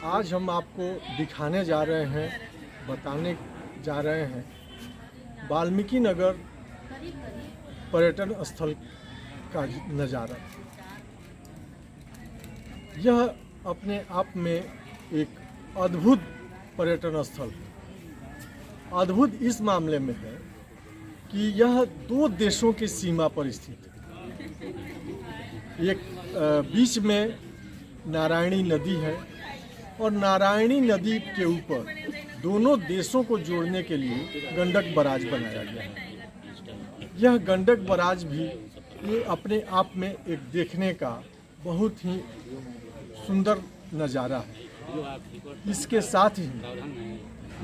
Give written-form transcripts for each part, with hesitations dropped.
आज हम आपको दिखाने जा रहे हैं, बताने जा रहे हैं वाल्मीकि नगर पर्यटन स्थल का नज़ारा। यह अपने आप में एक अद्भुत पर्यटन स्थल है। अद्भुत इस मामले में है कि यह दो देशों की सीमा पर स्थित है। एक बीच में नारायणी नदी है और नारायणी नदी के ऊपर दोनों देशों को जोड़ने के लिए गंडक बराज बनाया गया है। यह गंडक बराज भी ये अपने आप में एक देखने का बहुत ही सुंदर नज़ारा है। इसके साथ ही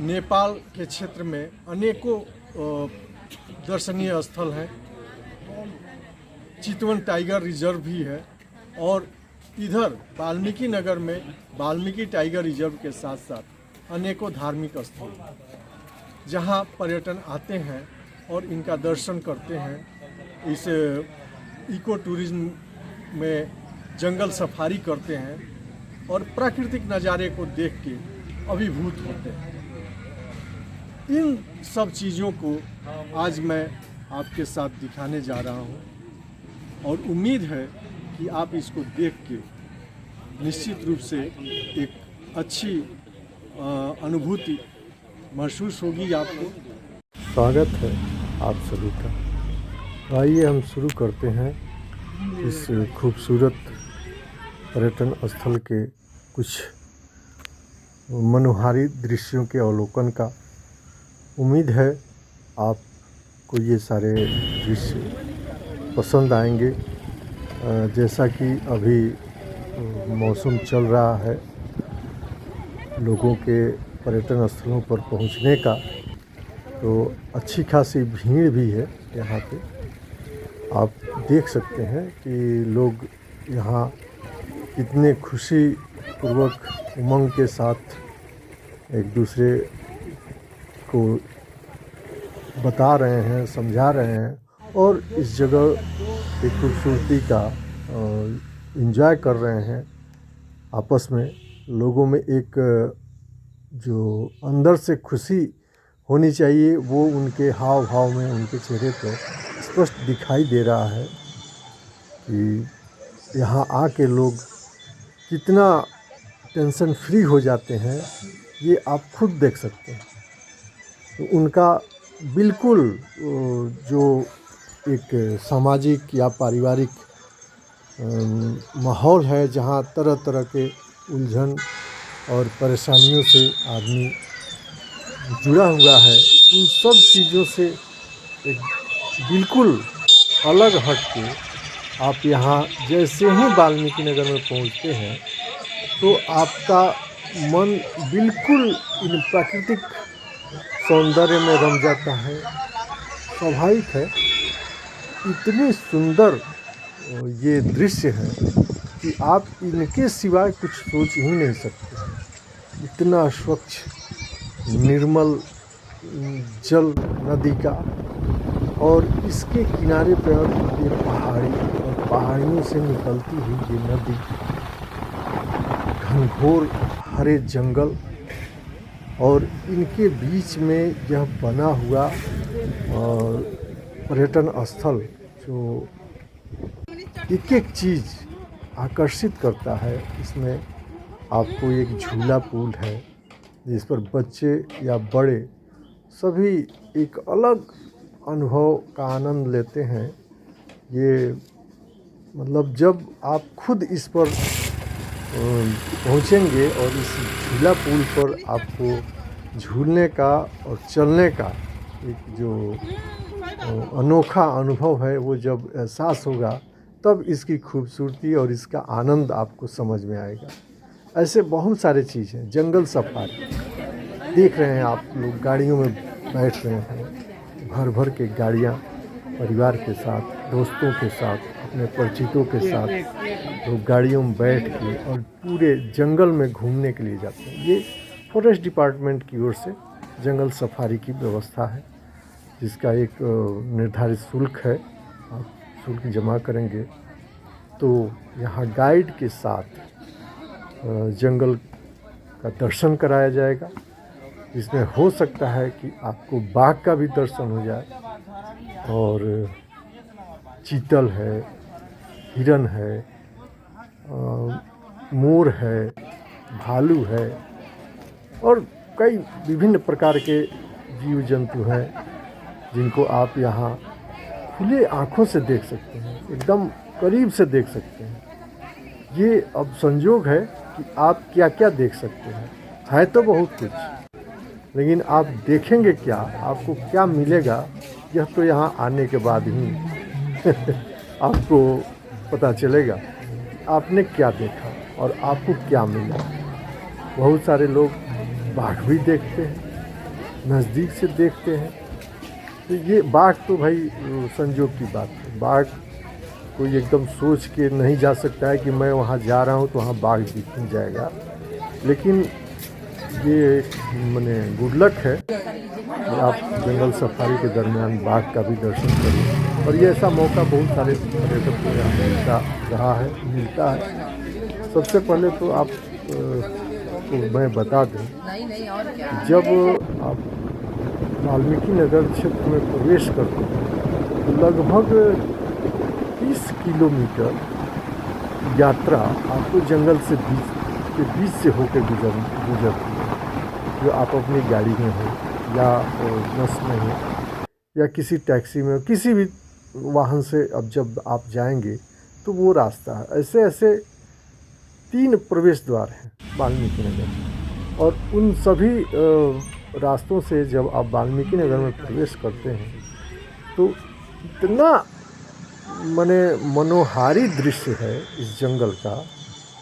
नेपाल के क्षेत्र में अनेकों दर्शनीय स्थल हैं। चितवन टाइगर रिजर्व भी है और इधर वाल्मीकि नगर में वाल्मीकि टाइगर रिजर्व के साथ साथ अनेकों धार्मिक स्थल जहां पर्यटन आते हैं और इनका दर्शन करते हैं। इस इको टूरिज्म में जंगल सफारी करते हैं और प्राकृतिक नज़ारे को देख के अभिभूत होते हैं। इन सब चीज़ों को आज मैं आपके साथ दिखाने जा रहा हूं और उम्मीद है कि आप इसको देख के निश्चित रूप से एक अच्छी अनुभूति महसूस होगी आपको। स्वागत है आप सभी का। आइए हम शुरू करते हैं इस खूबसूरत पर्यटन स्थल के कुछ मनोहारी दृश्यों के अवलोकन का। उम्मीद है आपको ये सारे दृश्य पसंद आएंगे। जैसा कि अभी मौसम चल रहा है लोगों के पर्यटन स्थलों पर पहुंचने का, तो अच्छी खासी भीड़ भी है यहाँ पे। आप देख सकते हैं कि लोग यहाँ कितने खुशी पूर्वक उमंग के साथ एक दूसरे को बता रहे हैं, समझा रहे हैं और इस जगह की खूबसूरती का एंजॉय कर रहे हैं। आपस में लोगों में एक जो अंदर से खुशी होनी चाहिए वो उनके हाव भाव में, उनके चेहरे पर स्पष्ट दिखाई दे रहा है कि यहाँ आके लोग कितना टेंशन फ्री हो जाते हैं। ये आप खुद देख सकते हैं। तो उनका बिल्कुल जो एक सामाजिक या पारिवारिक माहौल है जहाँ तरह तरह के उलझन और परेशानियों से आदमी जुड़ा हुआ है, उन सब चीज़ों से एक बिल्कुल अलग हट के आप यहाँ जैसे ही वाल्मीकि नगर में पहुँचते हैं तो आपका मन बिल्कुल इन प्राकृतिक सौंदर्य में रम जाता है। स्वाभाविक है, इतनी सुंदर ये दृश्य है कि आप इनके सिवाय कुछ सोच ही नहीं सकते। इतना स्वच्छ निर्मल जल नदी का और इसके किनारे पर ये पहाड़ी और पहाड़ियों से निकलती हुई ये नदी, घनघोर हरे जंगल और इनके बीच में यह बना हुआ पर्यटन स्थल जो एक एक चीज़ आकर्षित करता है। इसमें आपको एक झूला पुल है जिस पर बच्चे या बड़े सभी एक अलग अनुभव का आनंद लेते हैं। ये मतलब जब आप खुद इस पर पहुंचेंगे और इस झूला पुल पर आपको झूलने का और चलने का एक जो अनोखा अनुभव है वो जब एहसास होगा तब इसकी खूबसूरती और इसका आनंद आपको समझ में आएगा। ऐसे बहुत सारे चीज़ हैं। जंगल सफारी देख रहे हैं आप लोग, गाड़ियों में बैठ रहे हैं, भर भर के गाड़ियाँ परिवार के साथ, दोस्तों के साथ, अपने परिचितों के साथ लोग गाड़ियों में बैठ के और पूरे जंगल में घूमने के लिए जाते हैं। ये फॉरेस्ट डिपार्टमेंट की ओर से जंगल सफारी की व्यवस्था है जिसका एक निर्धारित शुल्क है। आप शुल्क जमा करेंगे तो यहाँ गाइड के साथ जंगल का दर्शन कराया जाएगा। इसमें हो सकता है कि आपको बाघ का भी दर्शन हो जाए और चीतल है, हिरन है, मोर है, भालू है और कई विभिन्न प्रकार के जीव जंतु हैं जिनको आप यहाँ खुले आँखों से देख सकते हैं, एकदम करीब से देख सकते हैं। ये अब संयोग है कि आप क्या क्या देख सकते हैं। है तो बहुत कुछ, लेकिन आप देखेंगे क्या, आपको क्या मिलेगा, यह तो यहाँ आने के बाद ही आपको पता चलेगा आपने क्या देखा और आपको क्या मिला। बहुत सारे लोग बाघ भी देखते हैं, नज़दीक से देखते हैं। तो ये बाघ तो भाई संयोग की बात है। बाघ कोई एकदम सोच के नहीं जा सकता है कि मैं वहाँ जा रहा हूँ तो वहाँ बाघ दिख जाएगा, लेकिन ये माने गुड लक है कि आप जंगल सफारी के दरमियान बाघ का भी दर्शन करें। और ये ऐसा मौका बहुत सारे पर्यटक को यहाँ मिलता है। सबसे पहले तो आप तो मैं बता दूं, जब आप वाल्मीकि नगर क्षेत्र में प्रवेश करते हैं तो लगभग 30 किलोमीटर यात्रा आपको जंगल से बीच से होकर गुजरती है। जो आप अपनी गाड़ी में हो या बस में हो या किसी टैक्सी में हो, किसी भी वाहन से अब जब आप जाएंगे तो वो रास्ता है। ऐसे ऐसे 3 प्रवेश द्वार हैं वाल्मीकि नगर, और उन सभी रास्तों से जब आप वाल्मीकि नगर में प्रवेश करते हैं तो इतना माने मनोहारी दृश्य है इस जंगल का,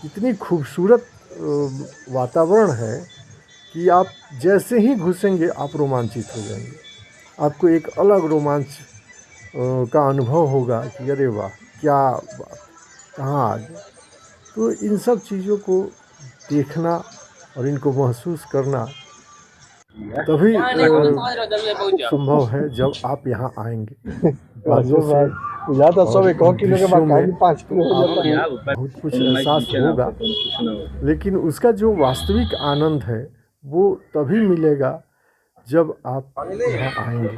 इतनी खूबसूरत वातावरण है कि आप जैसे ही घुसेंगे आप रोमांचित हो जाएंगे। आपको एक अलग रोमांच का अनुभव होगा कि अरे वाह क्या बात, कहाँ आ गए। तो इन सब चीज़ों को देखना और इनको महसूस करना तभी संभव है जब आप यहाँ आएंगे। बातों से बहुत कुछ एहसास होगा, लेकिन उसका जो वास्तविक आनंद है वो तभी मिलेगा जब आप यहाँ आएंगे।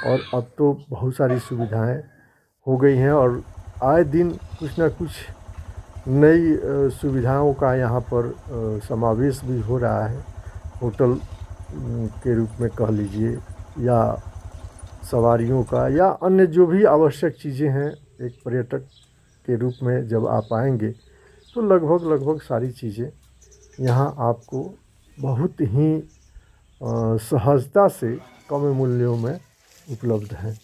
और अब तो बहुत सारी सुविधाएं हो गई हैं और आए दिन कुछ ना कुछ नई सुविधाओं का यहाँ पर समावेश भी हो रहा है। होटल के रूप में कह लीजिए या सवारियों का या अन्य जो भी आवश्यक चीज़ें हैं, एक पर्यटक के रूप में जब आप आएंगे तो लगभग सारी चीज़ें यहाँ आपको बहुत ही सहजता से कम मूल्यों में उपलब्ध हैं।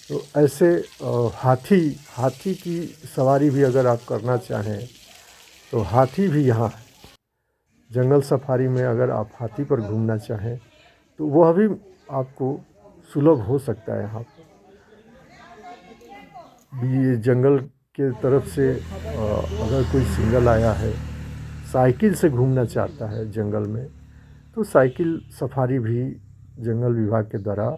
तो ऐसे हाथी की सवारी भी अगर आप करना चाहें तो हाथी भी यहाँ है। जंगल सफारी में अगर आप हाथी पर घूमना चाहें तो वह भी आपको सुलभ हो सकता है। यहाँ पर ये जंगल के तरफ से अगर कोई सिंगल आया है, साइकिल से घूमना चाहता है जंगल में, तो साइकिल सफारी भी जंगल विभाग के द्वारा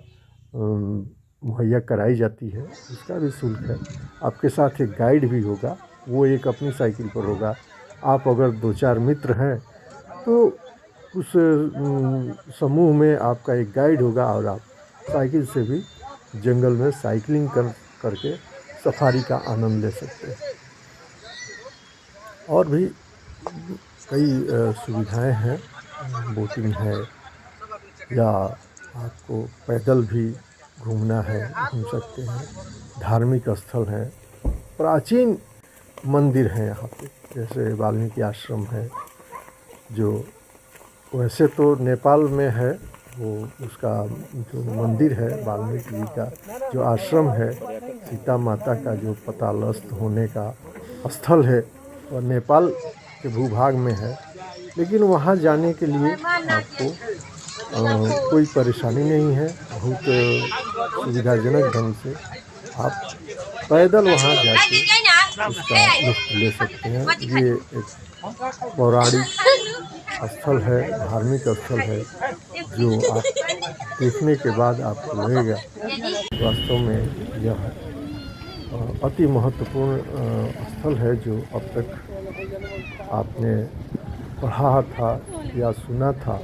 मुहैया कराई जाती है। उसका भी शुल्क है। आपके साथ एक गाइड भी होगा, वो एक अपनी साइकिल पर होगा। आप अगर 2-4 मित्र हैं तो उस समूह में आपका एक गाइड होगा और आप साइकिल से भी जंगल में साइकिलिंग करके सफारी का आनंद ले सकते हैं। और भी कई सुविधाएं हैं, बोटिंग है या आपको पैदल भी घूमना है, घूम सकते हैं। धार्मिक स्थल हैं, प्राचीन मंदिर हैं यहाँ पे, जैसे वाल्मीकि आश्रम है जो वैसे तो नेपाल में है, वो उसका जो मंदिर है वाल्मीकि जी का जो आश्रम है, सीता माता का जो पतालस्थ होने का स्थल है और नेपाल के भूभाग में है। लेकिन वहाँ जाने के लिए आपको कोई परेशानी नहीं है, बहुत सुविधाजनक ढंग से आप पैदल वहाँ जाके उसका लुत्फ़ ले सकते हैं। ये एक पौराणिक स्थल है, धार्मिक स्थल है जो आप देखने के बाद आपको लगेगा वास्तव में यह अति महत्वपूर्ण स्थल है जो अब तक आपने पढ़ा था या सुना था,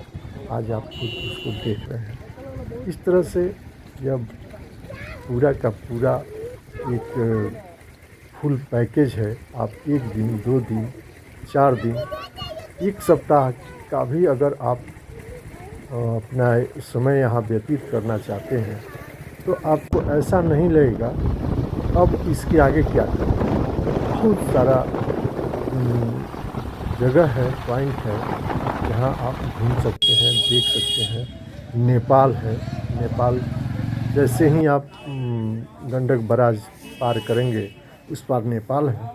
आज आप खुद उसको देख रहे हैं। इस तरह से यह पूरा का पूरा एक फुल पैकेज है। आप 1 दिन, 2 दिन, 4 दिन, 1 सप्ताह का भी अगर आप अपना समय यहाँ व्यतीत करना चाहते हैं तो आपको ऐसा नहीं लगेगा अब इसके आगे क्या करें। बहुत सारा जगह है, पॉइंट है जहाँ आप घूम सकते हैं, देख सकते हैं। नेपाल है, नेपाल जैसे ही आप गंडक बराज पार करेंगे उस पार नेपाल है।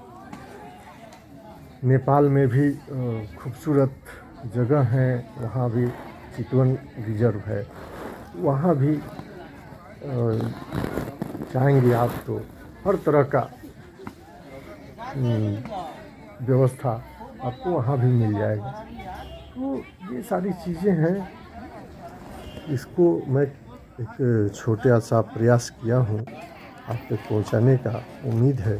नेपाल में भी खूबसूरत जगह हैं, वहाँ भी चितवन रिजर्व है, वहाँ भी चाहेंगे आप तो हर तरह का व्यवस्था आपको वहाँ भी मिल जाएगा। तो ये सारी चीज़ें हैं, इसको मैं एक छोटा सा प्रयास किया हूँ आप तक पहुँचाने का। उम्मीद है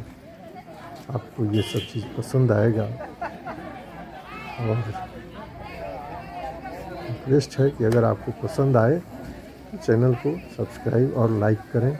आपको ये सब चीज़ पसंद आएगा और रिक्वेस्ट है कि अगर आपको पसंद आए तो चैनल को सब्सक्राइब और लाइक करें।